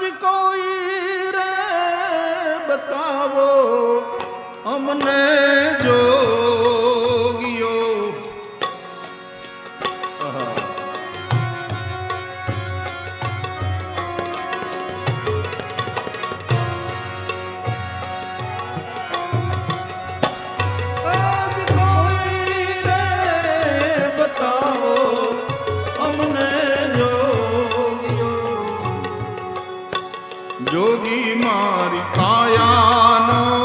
આજ કોઈ રે બતાવો અમને જોગીઓ આજ કોઈ રે બતાવો અમને જોગીઓ જોગી મારી કાયાનો